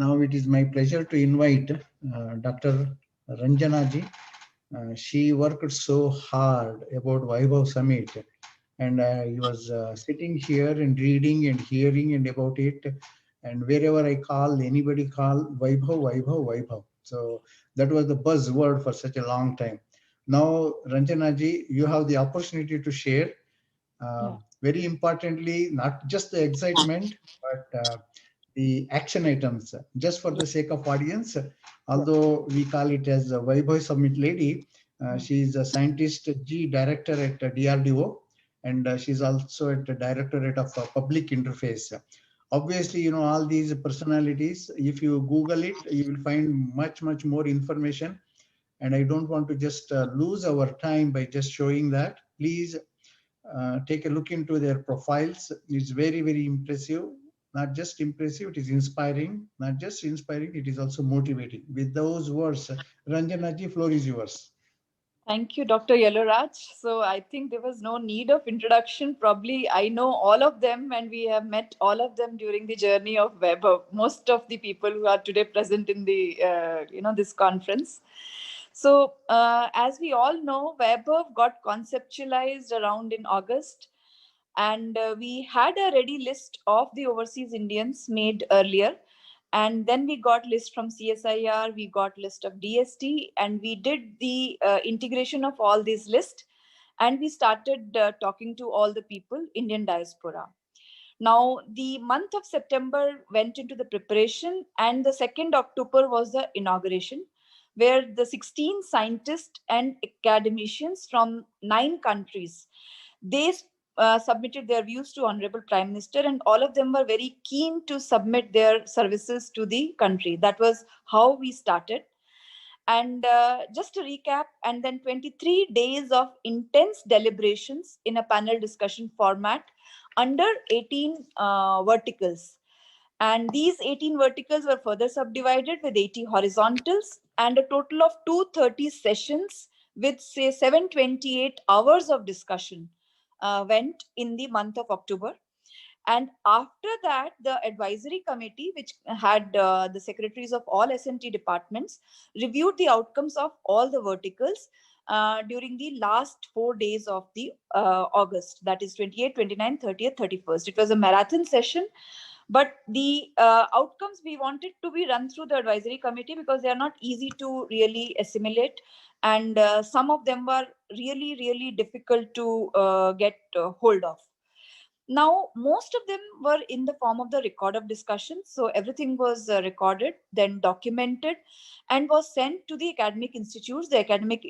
Now it is my pleasure to invite Dr. Ranjana ji. She worked so hard about Vaibhav Summit, and he was sitting here and reading and hearing and about it. And wherever I call, anybody call Vaibhav, Vaibhav, Vaibhav. So that was the buzzword for such a long time. Now, Ranjana ji, you have the opportunity to share. Yeah. Very importantly, not just the excitement, but the action items. Just for Yeah. the sake of audience, Yeah. although we call it as a Vaibhav Summit lady, Mm. she is a scientist G director at DRDO, and she's also at the Directorate of Public Interface. Obviously, you know, all these personalities, if you Google it, you will find much more information. And I don't want to just lose our time by just showing that. Please take a look into their profiles. It's very impressive. Not just impressive, it is inspiring. Not just inspiring, it is also motivating. With those words, Ranjana ji, floor is yours. Thank you, Dr. Yellaraj. So I think there was no need of introduction. Probably I know all of them, and we have met all of them during the journey of Weber. Most of the people who are today present in the this conference. So as we all know, Weber got conceptualized around in August, and we had a ready list of the overseas Indians made earlier, and then we got list from CSIR, we got list of DST, and we did the integration of all these lists, and we started talking to all the people, Indian diaspora. Now the month of September went into the preparation, and the 2nd October was the inauguration, where the 16 scientists and academicians from 9 countries, they submitted their views to Honorable Prime Minister, and all of them were very keen to submit their services to the country. That was how we started. And just to recap, and then 23 days of intense deliberations in a panel discussion format under 18 verticals. And these 18 verticals were further subdivided with 80 horizontals, and a total of 230 sessions with, say, 728 hours of discussion went in the month of October. And after that, the advisory committee, which had the secretaries of all SMT departments, reviewed the outcomes of all the verticals during the last 4 days of the August, that is 28th, 29th, 30th, 31st. It was a marathon session, but the outcomes we wanted to be run through the advisory committee because they are not easy to really assimilate, and some of them were really difficult to get hold of. Now, most of them were in the form of the record of discussion. So everything was recorded, then documented, and was sent to the academic institutes, the academic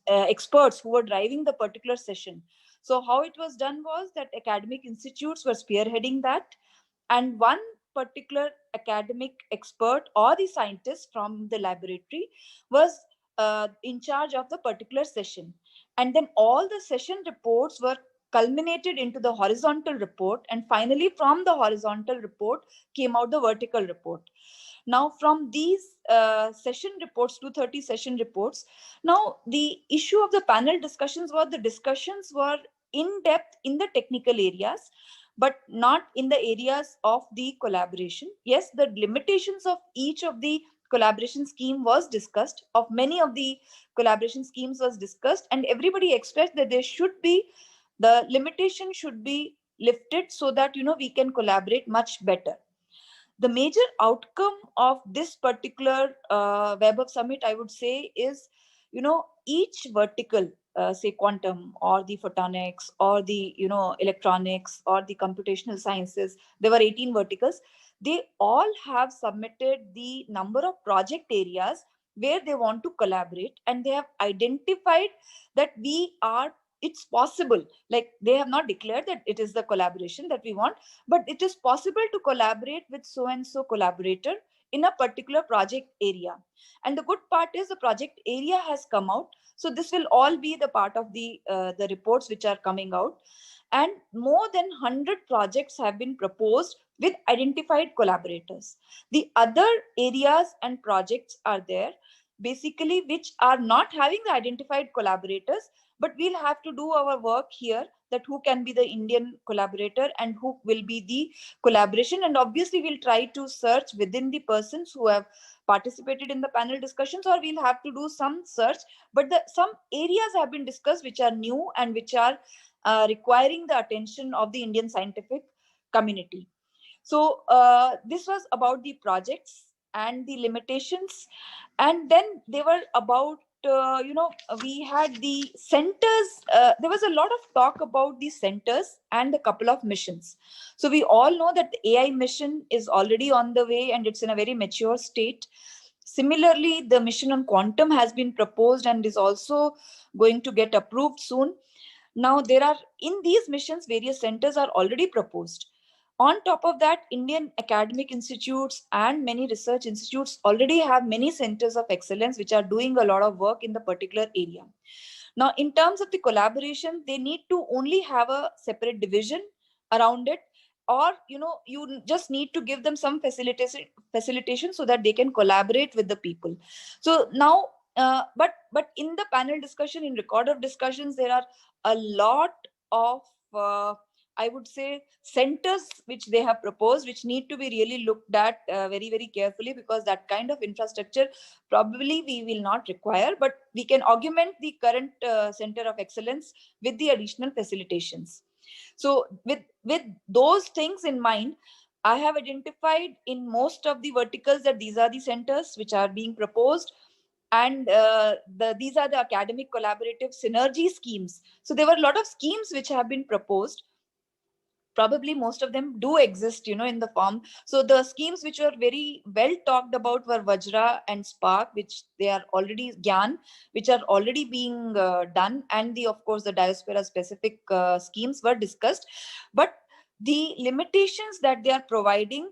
experts who were driving the particular session. So how it was done was that academic institutes were spearheading that, and one particular academic expert or the scientist from the laboratory was in charge of the particular session. And then all the session reports were culminated into the horizontal report, and finally from the horizontal report came out the vertical report. Now from these session reports, 230 session reports, now the issue of the panel discussions was the discussions were in depth in the technical areas, but not in the areas of the collaboration. Yes, the limitations of each of the collaboration scheme was discussed, of many of the collaboration schemes was discussed, and everybody expressed that there should be, the limitation should be lifted so that we can collaborate much better. The major outcome of this particular Web of Summit, I would say, is each vertical, say quantum or the photonics or the electronics or the computational sciences, there were 18 verticals. They all have submitted the number of project areas where they want to collaborate, and they have identified that we are, it's possible, like they have not declared that it is the collaboration that we want, but it is possible to collaborate with so and so collaborator in a particular project area. And the good part is the project area has come out, so this will all be the part of the reports which are coming out. And more than 100 projects have been proposed with identified collaborators. The other areas and projects are there, basically, which are not having the identified collaborators, but we'll have to do our work here, that who can be the Indian collaborator and who will be the collaboration. And obviously we'll try to search within the persons who have participated in the panel discussions, or we'll have to do some search. But some areas have been discussed which are new and which are requiring the attention of the Indian scientific community. So this was about the projects and the limitations. And then they were about, we had the centers. There was a lot of talk about the centers and a couple of missions. So we all know that the AI mission is already on the way and it's in a very mature state. Similarly, the mission on quantum has been proposed and is also going to get approved soon. Now, there are, in these missions, various centers are already proposed. On top of that, Indian academic institutes and many research institutes already have many centers of excellence which are doing a lot of work in the particular area. Now, in terms of the collaboration, they need to only have a separate division around it, or you just need to give them some facilitation so that they can collaborate with the people. So now, but in the panel discussion, in record of discussions, there are a lot of I would say centers which they have proposed, which need to be really looked at very, very carefully, because that kind of infrastructure probably we will not require, but we can augment the current center of excellence with the additional facilitations. So with those things in mind, I have identified in most of the verticals that these are the centers which are being proposed. And these are the academic collaborative synergy schemes. So there were a lot of schemes which have been proposed. Probably most of them do exist, in the form. So the schemes which were very well talked about were Vajra and Spark, which they are already Gyan, which are already being done. And of course, the diaspora specific schemes were discussed. But the limitations that they are providing,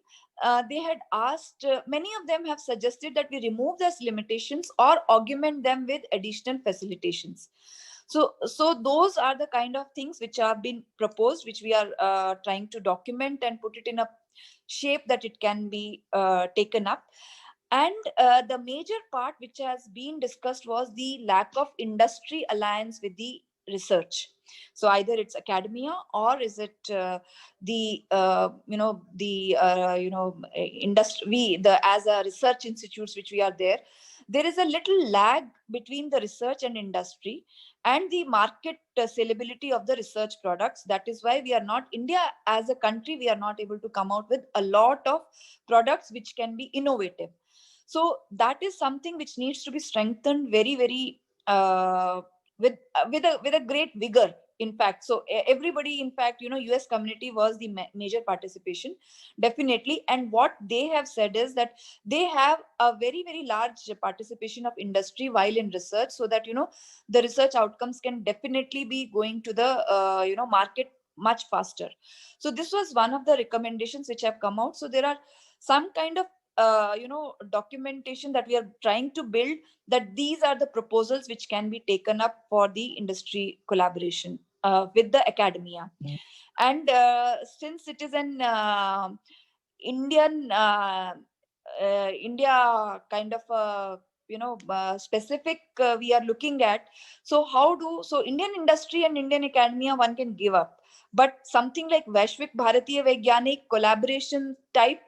they had asked, many of them have suggested that we remove those limitations or augment them with additional facilitations. So those are the kind of things which have been proposed, which we are trying to document and put it in a shape that it can be taken up. And the major part which has been discussed was the lack of industry alliance with the research. So either it's academia, or is it the industry, as a research institutes which we are there is a little lag between the research and industry and the market sellability of the research products. That is why we are not, India as a country, we are not able to come out with a lot of products which can be innovative. So that is something which needs to be strengthened very, very with a great vigor, in fact. So everybody, in fact, US community was the major participation, definitely. And what they have said is that they have a very, very large participation of industry while in research, so that the research outcomes can definitely be going to the market much faster. So this was one of the recommendations which have come out. So there are some kind of documentation that we are trying to build, that these are the proposals which can be taken up for the industry collaboration with the academia. And since it is an Indian India kind of specific we are looking at. So Indian industry and Indian academia one can give up, but something like Vaishvik Bharatiya Vaigyanik collaboration type,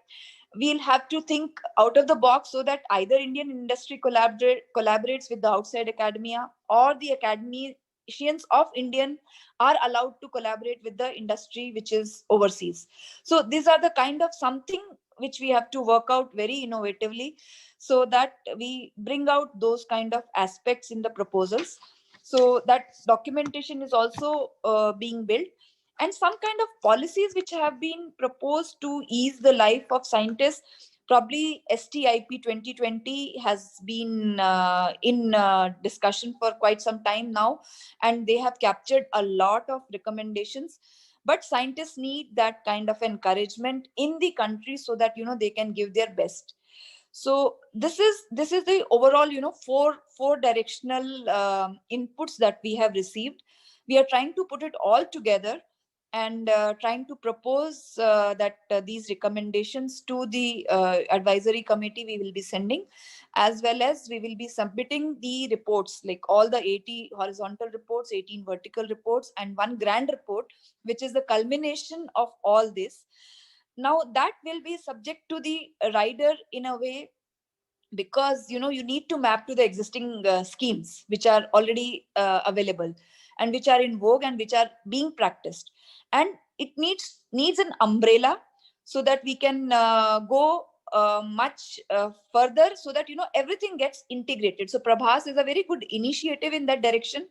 we'll have to think out of the box, so that either Indian industry collaborates with the outside academia, or the academicians of Indian are allowed to collaborate with the industry which is overseas. So these are the kind of something which we have to work out very innovatively, so that we bring out those kind of aspects in the proposals. So that documentation is also being built. And some kind of policies which have been proposed to ease the life of scientists. Probably STIP 2020 has been in discussion for quite some time now, and they have captured a lot of recommendations. But scientists need that kind of encouragement in the country, so that they can give their best. So this is the overall four directional inputs that we have received. We are trying to put it all together and trying to propose that these recommendations to the advisory committee we will be sending, as well as we will be submitting the reports, like all the 80 horizontal reports, 18 vertical reports, and one grand report, which is the culmination of all this. Now that will be subject to the rider in a way, because you know you need to map to the existing schemes which are already available and which are in vogue and which are being practiced, and it needs an umbrella so that we can go much further, so that you know everything gets integrated. So Prabhas is a very good initiative in that direction,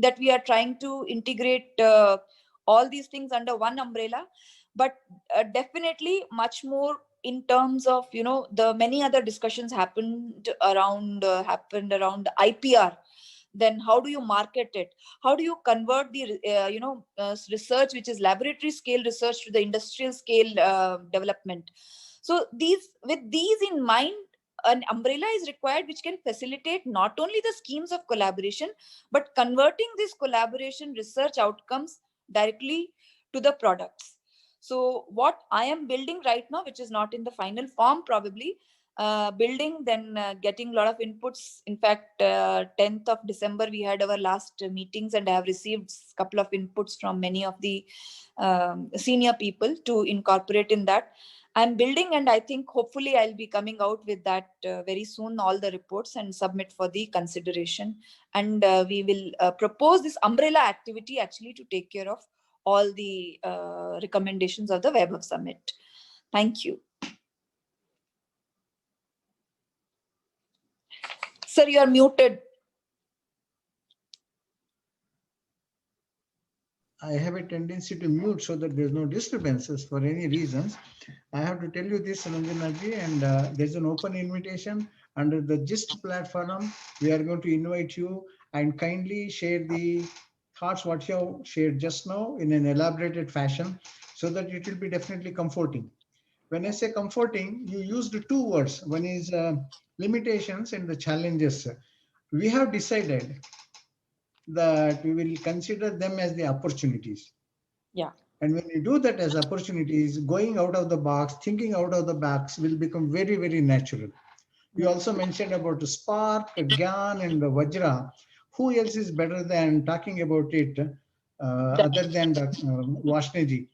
that we are trying to integrate all these things under one umbrella. But definitely much more in terms of, you know, the many other discussions happened around IPR. Then how do you market it? How do you convert the research, which is laboratory scale research, to the industrial scale development? So with these in mind, an umbrella is required which can facilitate not only the schemes of collaboration, but converting this collaboration research outcomes directly to the products. So what I am building right now, which is not in the final form, probably building, then getting a lot of inputs. In fact, 10th of December, we had our last meetings, and I have received a couple of inputs from many of the senior people to incorporate in that. I'm building, and I think hopefully I'll be coming out with that very soon, all the reports, and submit for the consideration. And we will propose this umbrella activity actually to take care of all the recommendations of the Web of Summit. Thank you. Sir, you are muted. I have a tendency to mute so that there's no disturbances for any reasons. I have to tell you this, Ranjanaji, and there's an open invitation under the GIST platform. We are going to invite you and kindly share the thoughts what you have shared just now in an elaborated fashion, so that it will be definitely comforting. When I say comforting, you used two words. One is limitations and the challenges. We have decided that we will consider them as the opportunities. Yeah. And when you do that as opportunities, going out of the box, thinking out of the box will become very, very natural. You also mentioned about Spark, Gyan, and Vajra. Who else is better than talking about it other than Vaishnaji?